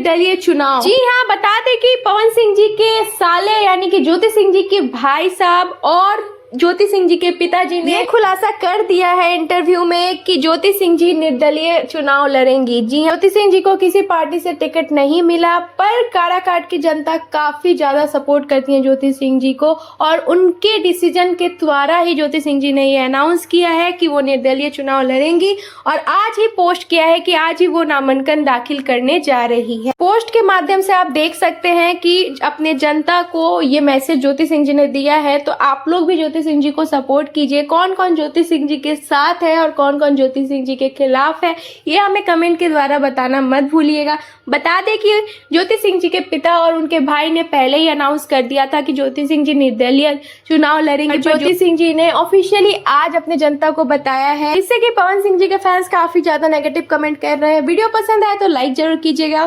निर्दलीय चुनाव। जी हाँ, बता दें कि पवन सिंह जी के साले यानी कि ज्योति सिंह जी के भाई साहब और ज्योति सिंह जी के पिताजी ने ये खुलासा कर दिया है इंटरव्यू में कि ज्योति सिंह जी निर्दलीय चुनाव लड़ेंगी। जी ज्योति सिंह जी को किसी पार्टी से टिकट नहीं मिला, पर काराकाट की जनता काफी ज्यादा सपोर्ट करती है ज्योति सिंह जी को और उनके डिसीजन के द्वारा ही ज्योति सिंह जी ने ये अनाउंस किया है कि वो निर्दलीय चुनाव लड़ेंगी और आज ही पोस्ट किया है कि आज ही वो नामांकन दाखिल करने जा रही है। पोस्ट के माध्यम से आप देख सकते हैं कि अपने जनता को ये मैसेज ज्योति सिंह जी ने दिया है। तो आप लोग भी ज्योति सिंह जी को सपोर्ट कीजिए। कौन कौन ज्योति सिंह जी के साथ है और कौन कौन ज्योति सिंह जी के खिलाफ है, ये हमें कमेंट के द्वारा बताना मत भूलिएगा। बता दें कि ज्योति सिंह जी के पिता और उनके भाई ने पहले ही अनाउंस कर दिया था कि ज्योति सिंह जी निर्दलीय चुनाव लड़ेंगे। ज्योति सिंह जी ने ऑफिशियली आज अपने जनता को बताया है, जिससे कि पवन सिंह जी के फैंस काफी ज्यादा नेगेटिव कमेंट कर रहे हैं। वीडियो पसंद आए तो लाइक जरूर कीजिएगा।